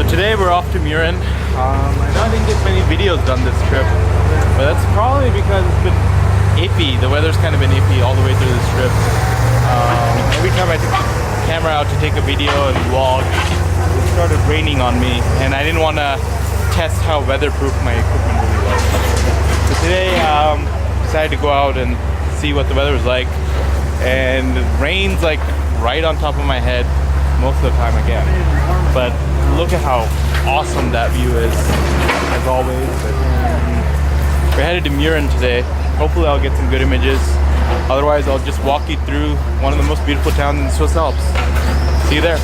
So today we're off to Mürren. I know I didn't get many videos done this trip, but that's probably because it's been iffy. The weather's kind of been iffy all the way through this trip. Every time I took the camera out to take a video and vlog, it started raining on me, and I didn't want to test how weatherproof my equipment really was. So today decided to go out and see what the weather was like, and it rains like right on top of my head most of the time again. But look at how awesome that view is, as always. We're headed to Mürren today. Hopefully I'll get some good images. Otherwise I'll just walk you through one of the most beautiful towns in the Swiss Alps. See you there.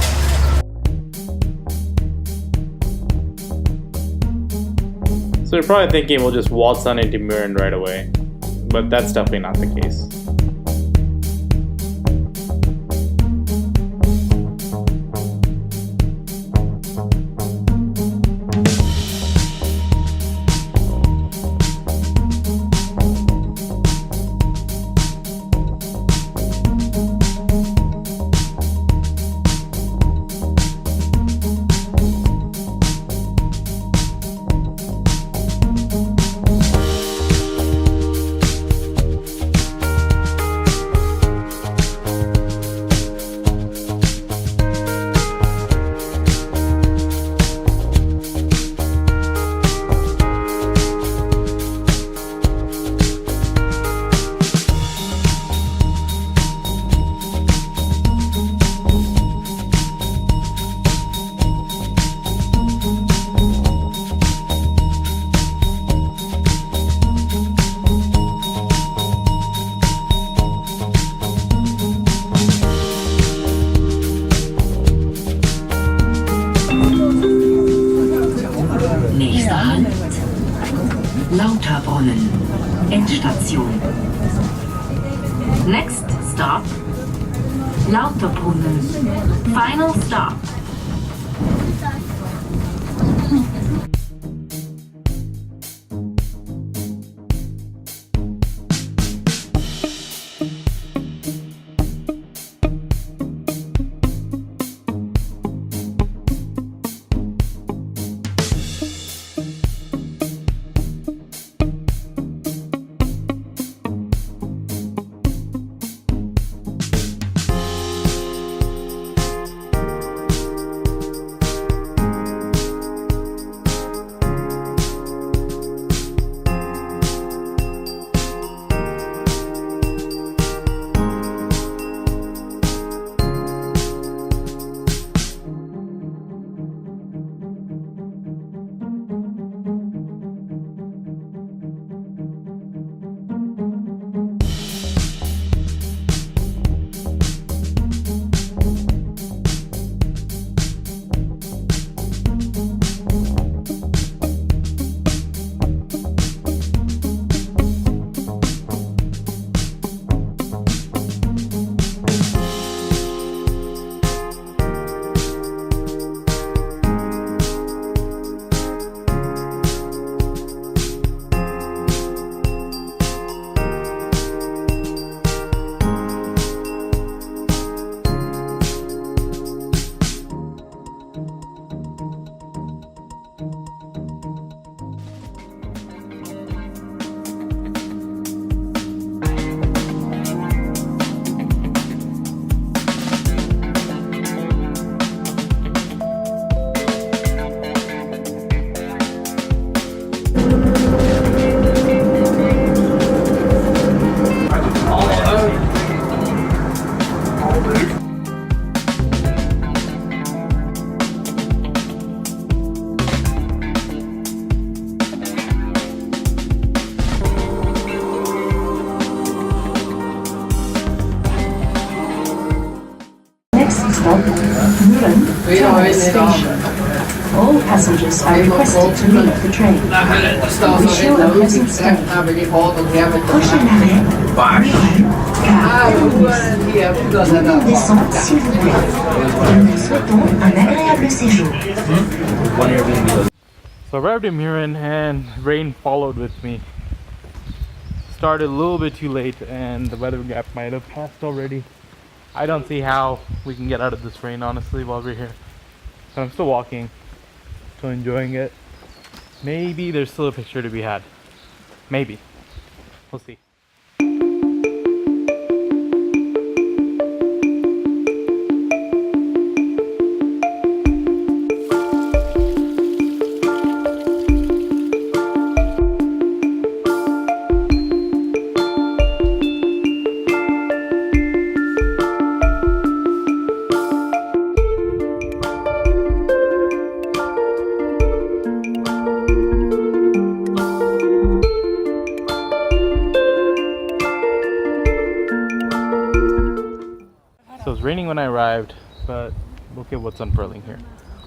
So you're probably thinking we'll just waltz on into Mürren right away, but that's definitely not the case. Endstation. Next stop, Lauterbrunnen. Final stop. Mürren station. All passengers are requested to leave the train. We wish you a pleasant stay. Prochain arrêt, Mürren, gare. Tout descend s'il vous plaît. Nous vous souhaitons un agréable séjour. So I arrived in Mürren and rain followed with me. Started a little bit too late and the weather gap might have passed already. I don't see how we can get out of this rain honestly while we're here. But I'm still walking. Still enjoying it. Maybe there's still a picture to be had. Maybe. We'll see. So it was raining when I arrived, but look at what's unfurling here.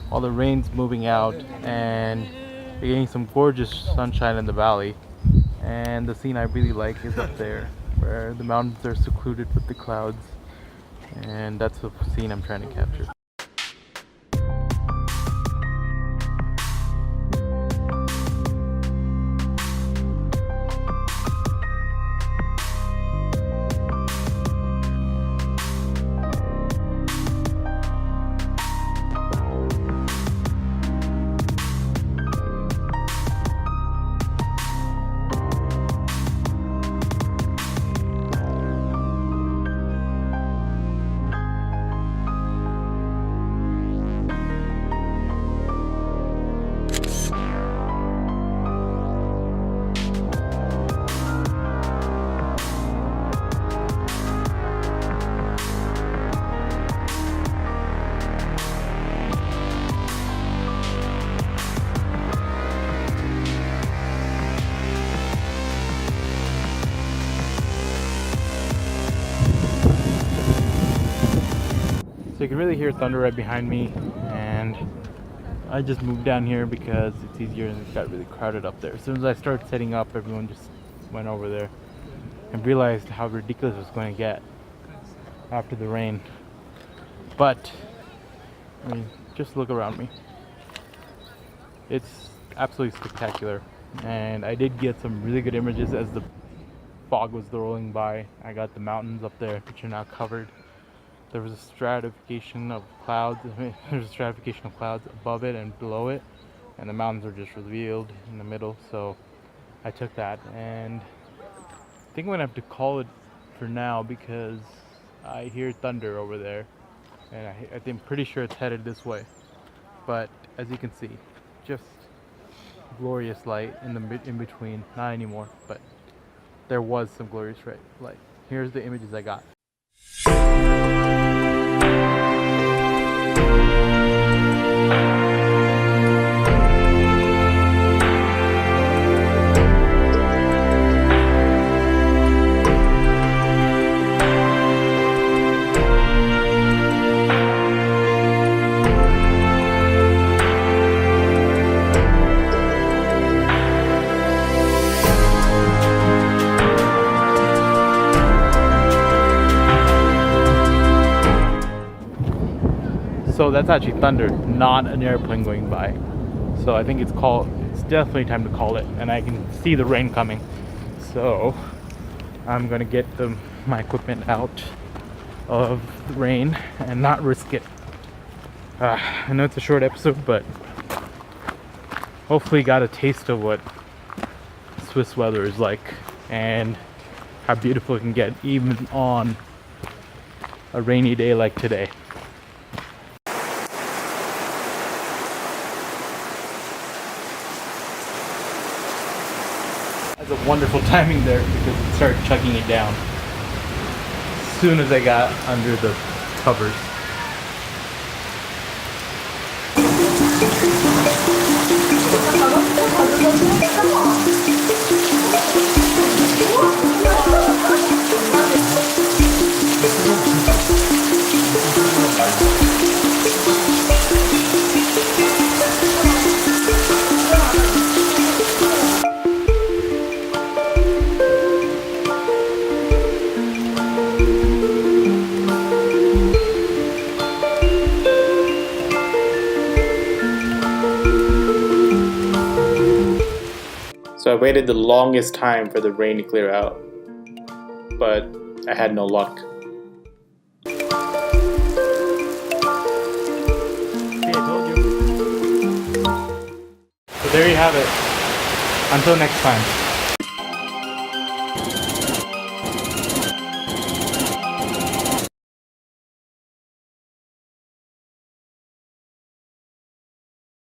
All the rain's moving out and we're getting some gorgeous sunshine in the valley. And the scene I really like is up there, where the mountains are secluded with the clouds. And that's the scene I'm trying to capture. So you can really hear thunder right behind me, and I just moved down here because it's easier and it got really crowded up there. As soon as I started setting up, everyone just went over there and realized how ridiculous it was going to get after the rain. But, I mean, just look around me. It's absolutely spectacular, and I did get some really good images as the fog was rolling by. I got the mountains up there, which are now covered. There was a stratification of clouds. There's a stratification of clouds above it and below it, and the mountains were just revealed in the middle. So I took that, and I think I'm gonna have to call it for now because I hear thunder over there, and I'm pretty sure it's headed this way. But as you can see, just glorious light in between. Not anymore, but there was some glorious light. Here's the images I got. So that's actually thunder, not an airplane going by. So I think it's definitely time to call it, and I can see the rain coming. So I'm gonna get my equipment out of the rain and not risk it. I know it's a short episode, but hopefully got a taste of what Swiss weather is like and how beautiful it can get even on a rainy day like today. A wonderful timing there because it started chucking it down as soon as I got under the covers. So I waited the longest time for the rain to clear out, but I had no luck. See, I told you. there you have it. Until next time.